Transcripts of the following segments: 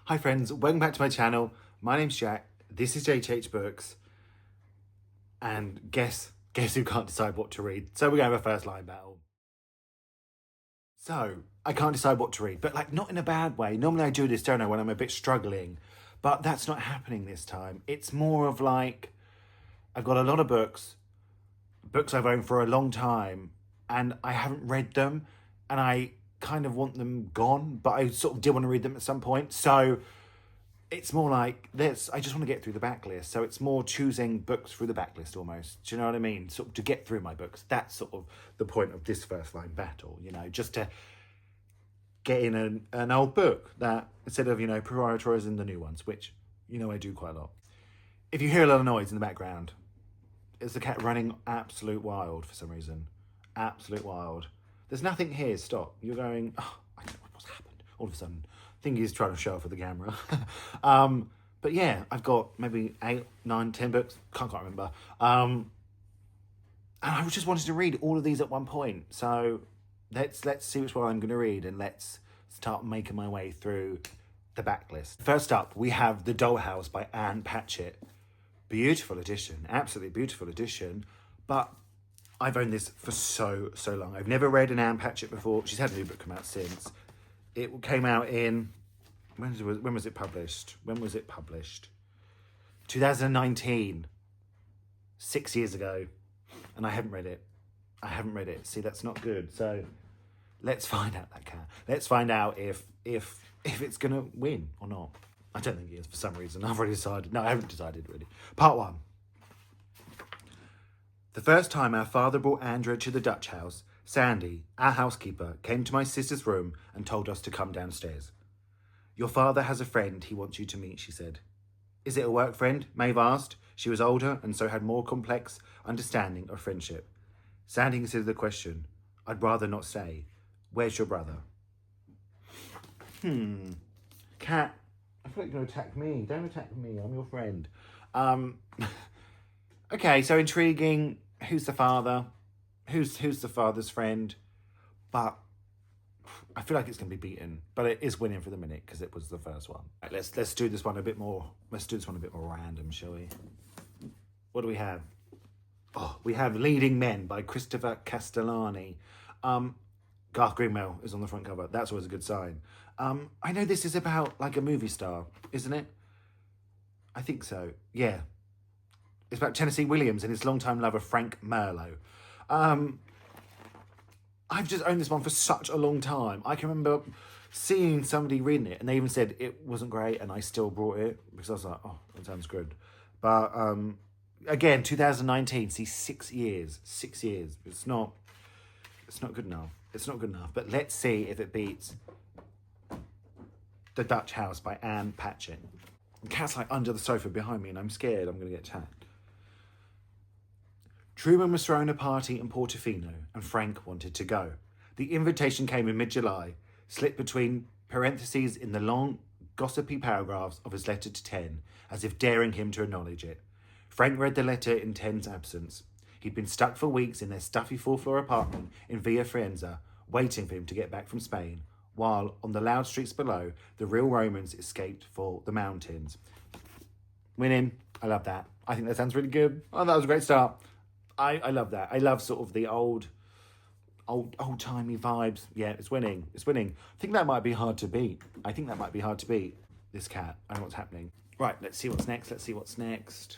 Hi friends, welcome back to my channel. My name's Jack, this is Jthbooks, and guess who can't decide what to read? So we're going to have a first line battle. So, I can't decide what to read, but like not in a bad way. Normally I do this, don't I, when I'm a bit struggling, but that's not happening this time. It's more of like, I've got a lot of books I've owned for a long time, and I haven't read them, and I kind of want them gone, but I sort of do want to read them at some point. So it's more like this. I just want to get through the backlist. So it's more choosing books through the backlist almost. Do you know what I mean? Sort of to get through my books. That's sort of the point of this first line battle, you know, just to get in an old book that instead of, you know, prioritizing the new ones, which, you know, I do quite a lot. If you hear a lot of noise in the background, it's the cat running absolute wild for some reason. Absolute wild. There's nothing here, stop. You're going, oh, I don't know what's happened. All of a sudden, I think he's trying to show off for the camera. But yeah, I've got maybe 8, 9, 10 books. Can't remember. And I just wanted to read all of these at one point. So let's see which one I'm going to read, and let's start making my way through the backlist. First up, we have The Dollhouse by Anne Patchett. Beautiful edition, absolutely beautiful edition. But I've owned this for so long. I've never read an Anne Patchett before. She's had a new book come out since. It came out in, when was it published? 2019. 6 years ago. And I haven't read it. See, that's not good. So let's find out that cat. Let's find out if it's gonna win or not. I don't think it is for some reason. I've already decided. No, I haven't decided really. Part 1. The first time our father brought Andrea to the Dutch house, Sandy, our housekeeper, came to my sister's room and told us to come downstairs. Your father has a friend he wants you to meet, she said. Is it a work friend? Maeve asked. She was older and so had more complex understanding of friendship. Sandy considered the question. I'd rather not say. Where's your brother? Cat, I feel like you're going to attack me. Don't attack me. I'm your friend. Okay, so intriguing. Who's the father? Who's the father's friend? But I feel like it's going to be beaten. But it is winning for the minute because it was the first one. Right, let's do this one a bit more. Let's do this one a bit more random, shall we? What do we have? Oh, we have Leading Men by Christopher Castellani. Garth Greenwell is on the front cover. That's always a good sign. I know this is about like a movie star, isn't it? I think so. Yeah. It's about Tennessee Williams and his longtime lover, Frank Merlo. I've just owned this one for such a long time. I can remember seeing somebody reading it and they even said it wasn't great and I still brought it because I was like, oh, that sounds good. But again, 2019, see, 6 years. 6 years. It's not good enough. It's not good enough. But let's see if it beats The Dutch House by Anne Patchett. The cat's like under the sofa behind me and I'm scared I'm going to get attacked. Truman was throwing a party in Portofino and Frank wanted to go. The invitation came in mid-July, slipped between parentheses in the long, gossipy paragraphs of his letter to Ten, as if daring him to acknowledge it. Frank read the letter in Ten's absence. He'd been stuck for weeks in their stuffy 4th-floor apartment in Villa Faenza, waiting for him to get back from Spain, while on the loud streets below, the real Romans escaped for the mountains. Winning. I love that. I think that sounds really good. Oh, that was a great start. I love that. I love sort of the old-timey vibes. Yeah, it's winning. It's winning. I think that might be hard to beat. This cat. I know what's happening. Right, let's see what's next.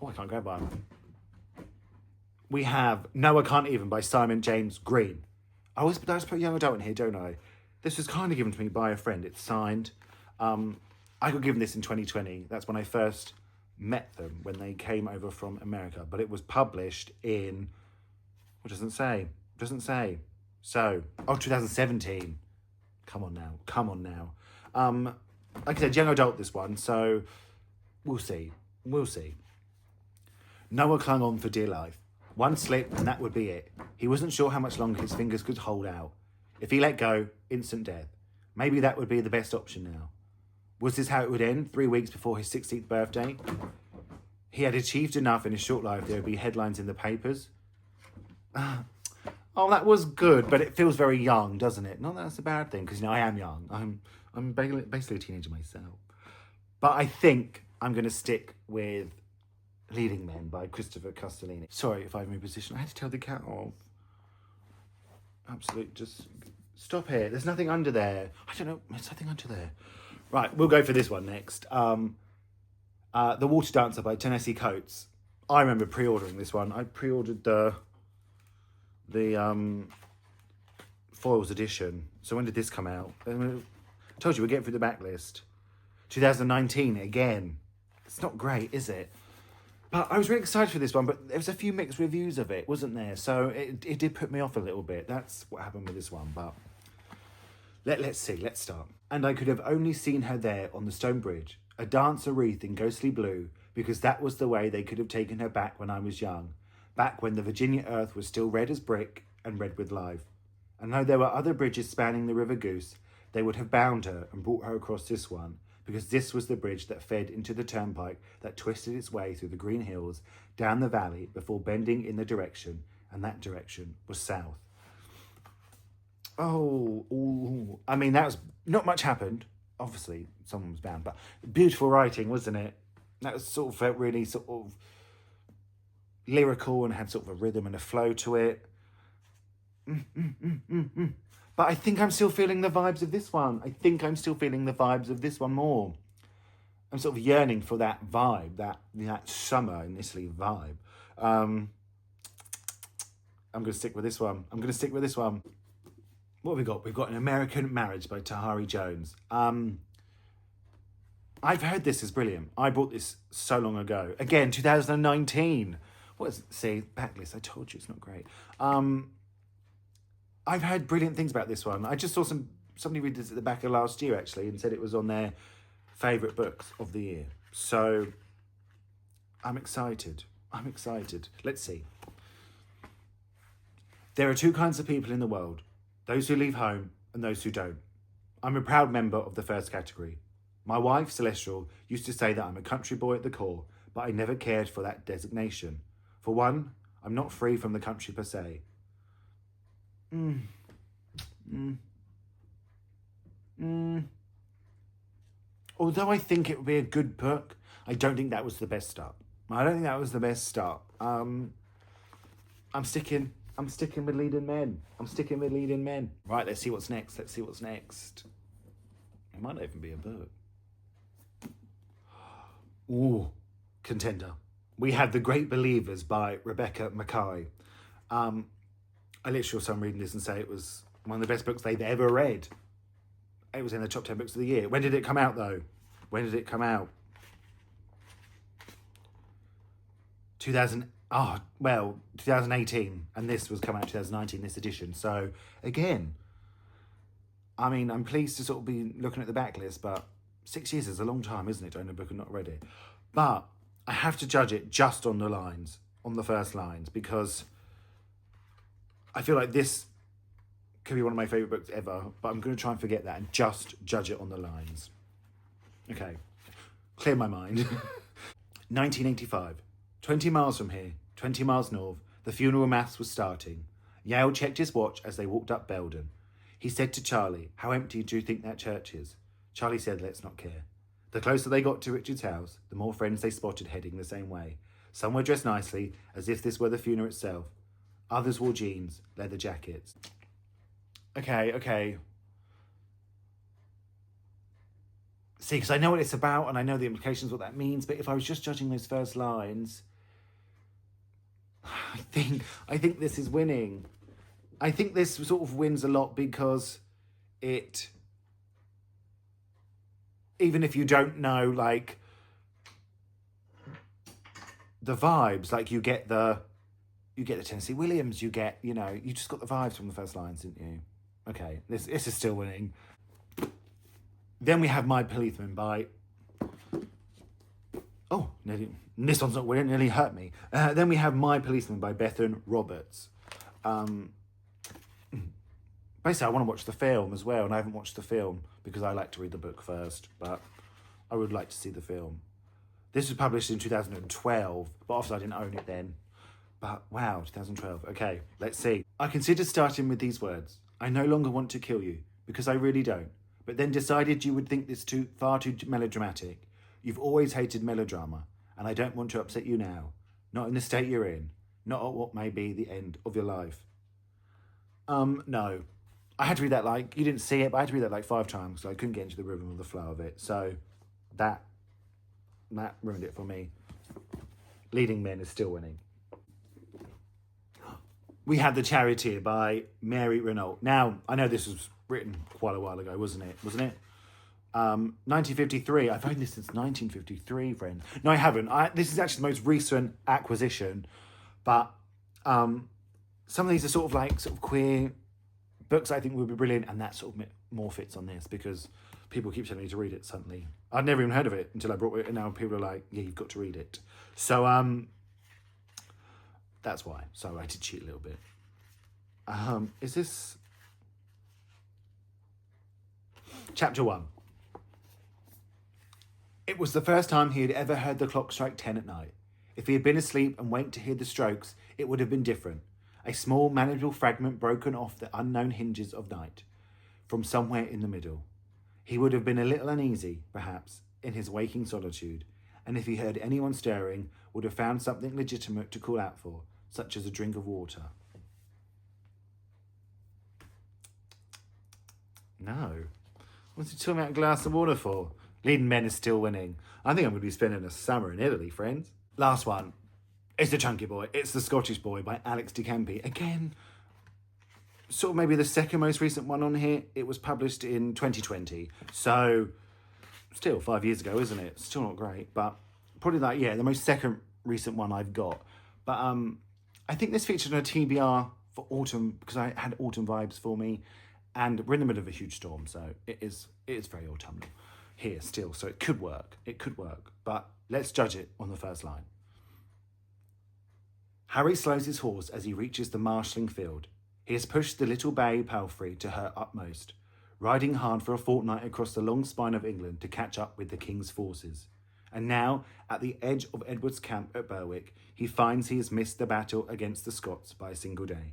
Oh, I can't grab one. We have Noah Can't Even by Simon James Green. I always put young adult in here, don't I? This was kind of given to me by a friend. It's signed. I got given this in 2020. That's when I first met them, when they came over from America. But it was published in... What doesn't say? So, 2017. Come on now. Like I said, young adult, this one. So, we'll see. Noah clung on for dear life. One slip and that would be it. He wasn't sure how much longer his fingers could hold out. If he let go, instant death. Maybe that would be the best option now. Was this how it would end 3 weeks before his 16th birthday? He had achieved enough in his short life there would be headlines in the papers. Oh, that was good, but it feels very young, doesn't it? Not that that's a bad thing, because, I am young. I'm basically a teenager myself. But I think I'm going to stick with Leading Men by Christopher Castellini. Sorry if I've moved position. I had to tell the cat off. Absolute, just stop here. There's nothing under there. I don't know. There's nothing under there. Right, we'll go for this one next. The Water Dancer by Tennessee Coates. I remember pre-ordering this one. I pre-ordered the foils edition. So when did this come out? I told you we're getting through the backlist. 2019 again. It's not great, is it? But I was really excited for this one, but there was a few mixed reviews of it, wasn't there? So it did put me off a little bit. That's what happened with this one, but let's see, let's start. And I could have only seen her there on the stone bridge, a dancer wreathed in ghostly blue, because that was the way they could have taken her back when I was young, back when the Virginia earth was still red as brick and red with life. And though there were other bridges spanning the River Goose, they would have bound her and brought her across this one, because this was the bridge that fed into the turnpike that twisted its way through the green hills, down the valley, before bending in the direction, and that direction was south. Oh, ooh. I mean, that was, not much happened. Obviously, someone was bound, but beautiful writing, wasn't it? That was sort of felt really sort of lyrical and had sort of a rhythm and a flow to it. But I think I'm still feeling the vibes of this one. I think I'm still feeling the vibes of this one more. I'm sort of yearning for that vibe, that summer in Italy vibe. I'm going to stick with this one. What have we got? We've got An American Marriage by Tahari Jones. I've heard this is brilliant. I bought this so long ago. Again, 2019. What is it? See, backlist. I told you it's not great. I've heard brilliant things about this one. I just saw somebody read this at the back of last year, actually, and said it was on their favourite books of the year. So I'm excited. Let's see. There are two kinds of people in the world. Those who leave home and those who don't. I'm a proud member of the first category. My wife, Celestial, used to say that I'm a country boy at the core, but I never cared for that designation. For one, I'm not free from the country per se. Although I think it would be a good book, I don't think that was the best start. I'm sticking with Leading Men. Right, let's see what's next. It might not even be a book. Ooh, contender. We have The Great Believers by Rebecca Mackay. I literally saw someone reading this and say it was one of the best books they've ever read. It was in the top 10 books of the year. When did it come out, though? 2018. And this was come out 2019, this edition. So, again, I mean, I'm pleased to sort of be looking at the backlist, but 6 years is a long time, isn't it, to own a book and not read it? But I have to judge it just on the lines, on the first lines, because I feel like this could be one of my favourite books ever, but I'm going to try and forget that and just judge it on the lines. Okay, clear my mind. 1985, 20 miles from here, 20 miles north, the funeral mass was starting. Yale checked his watch as they walked up Belden. He said to Charlie, "How empty do you think that church is?" Charlie said, "Let's not care." The closer they got to Richard's house, the more friends they spotted heading the same way. Some were dressed nicely, as if this were the funeral itself. Others wore jeans, leather jackets. Okay. See, because I know what it's about and I know the implications, what that means, but if I was just judging those first lines, I think this is winning. I think this sort of wins a lot because it, even if you don't know, like, the vibes, like you get the Tennessee Williams, you just got the vibes from the first lines, didn't you? Okay, this is still winning. Then we have My Policeman by... Oh, this one's not winning, it nearly hurt me. Then we have My Policeman by Bethan Roberts. Basically, I want to watch the film as well, and I haven't watched the film because I like to read the book first, but I would like to see the film. This was published in 2012, but obviously I didn't own it then. But wow, 2012. Okay, let's see. I considered starting with these words. I no longer want to kill you, because I really don't. But then decided you would think this far too melodramatic. You've always hated melodrama, and I don't want to upset you now. Not in the state you're in. Not at what may be the end of your life. No. I had to read that you didn't see it, but I had to read that 5 times, so I couldn't get into the rhythm or the flow of it. So that ruined it for me. Leading Men is still winning. We had The Charioteer by Mary Renault. Now, I know this was written quite a while ago, wasn't it? 1953. I've owned this since 1953, friends. No, I haven't. This is actually the most recent acquisition. But some of these are sort of queer books I think would be brilliant. And that sort of more fits on this because people keep telling me to read it suddenly. I'd never even heard of it until I brought it. And now people are like, yeah, you've got to read it. So that's why. So I did cheat a little bit. Is this... Chapter 1. It was the first time he had ever heard the clock strike 10 at night. If he had been asleep and waked to hear the strokes, it would have been different. A small, manageable fragment broken off the unknown hinges of night, from somewhere in the middle. He would have been a little uneasy, perhaps, in his waking solitude, and if he heard anyone stirring, would have found something legitimate to call out for, such as a drink of water. No. What's he talking about a glass of water for? Leading Men is still winning. I think I'm going to be spending a summer in Italy, friends. Last one. It's The Chunky Boy. It's The Scottish Boy by Alex de Campi. Again, sort of maybe the second most recent one on here. It was published in 2020. So, still 5 years ago, isn't it? Still not great. But probably the most second recent one I've got. But I think this featured on a TBR for autumn because I had autumn vibes for me. And we're in the middle of a huge storm, so it is very autumnal here still. So it could work. But let's judge it on the first line. Harry slows his horse as he reaches the marshalling field. He has pushed the little bay palfrey to her utmost, riding hard for a fortnight across the long spine of England to catch up with the king's forces. And now, at the edge of Edward's camp at Berwick, he finds he has missed the battle against the Scots by a single day.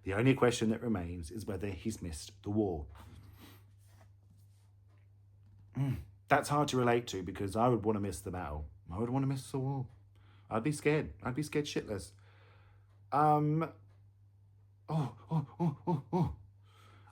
The only question that remains is whether he's missed the war. That's hard to relate to because I would want to miss the battle. I would want to miss the war. I'd be scared. Shitless. I mean,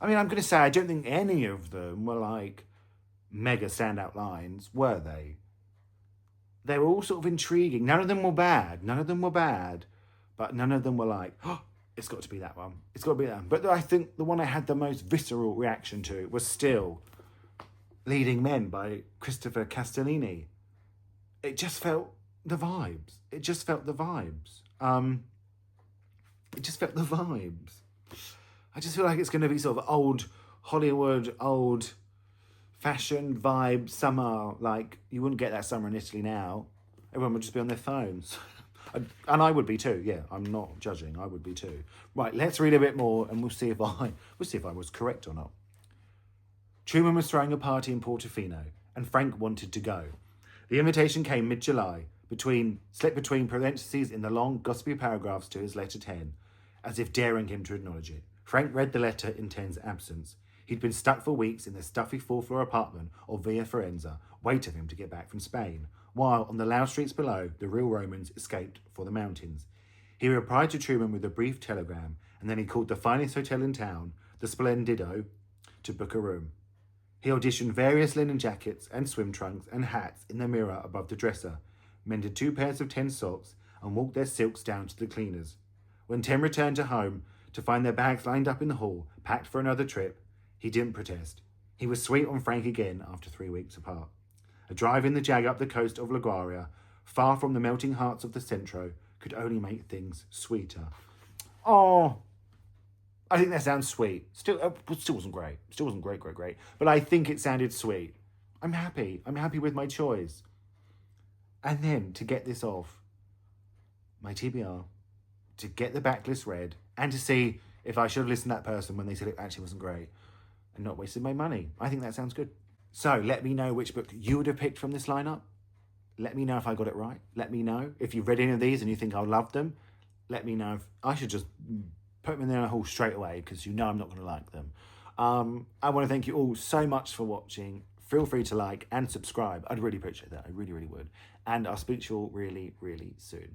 I'm going to say I don't think any of them were mega standout lines, were they? They were all sort of intriguing. None of them were bad, but none of them were it's got to be that one. It's got to be that one. But I think the one I had the most visceral reaction to was still Leading Men by Christopher Castellini. It just felt the vibes. I just feel like it's going to be sort of old Hollywood, old fashioned vibe summer. You wouldn't get that summer in Italy now. Everyone would just be on their phones. And I would be too, yeah. I'm not judging. I would be too. Right, let's read a bit more and we'll see if I was correct or not. Truman was throwing a party in Portofino and Frank wanted to go. The invitation came mid-July, slipped between parentheses in the long, gossipy paragraphs to his letter 10, as if daring him to acknowledge it. Frank read the letter in 10's absence. He'd been stuck for weeks in the stuffy 4th-floor apartment of Villa Forenza, waiting for him to get back from Spain, while on the loud streets below, the real Romans escaped for the mountains. He replied to Truman with a brief telegram, and then he called the finest hotel in town, the Splendido, to book a room. He auditioned various linen jackets and swim trunks and hats in the mirror above the dresser, mended 2 pairs of 10 socks, and walked their silks down to the cleaners. When 10 returned to home to find their bags lined up in the hall, packed for another trip, he didn't protest. He was sweet on Frank again after 3 weeks apart. A drive in the Jag up the coast of LaGuardia, far from the melting hearts of the Centro, could only make things sweeter. Oh, I think that sounds sweet. Still wasn't great. Still wasn't great. But I think it sounded sweet. I'm happy. I'm happy with my choice. And then, to get this off, my TBR, to get the backlist read, and to see if I should have listened to that person when they said it actually wasn't great, and not wasted my money. I think that sounds good. So, let me know which book you would have picked from this lineup. Let me know if I got it right. Let me know if you've read any of these and you think I'll love them. let me know if I should just put them in a haul straight away, because you know I'm not going to like them. I want to thank you all so much for watching. Feel free to like and subscribe. I'd really appreciate that. I really, really would. And I'll speak to you all really, really soon.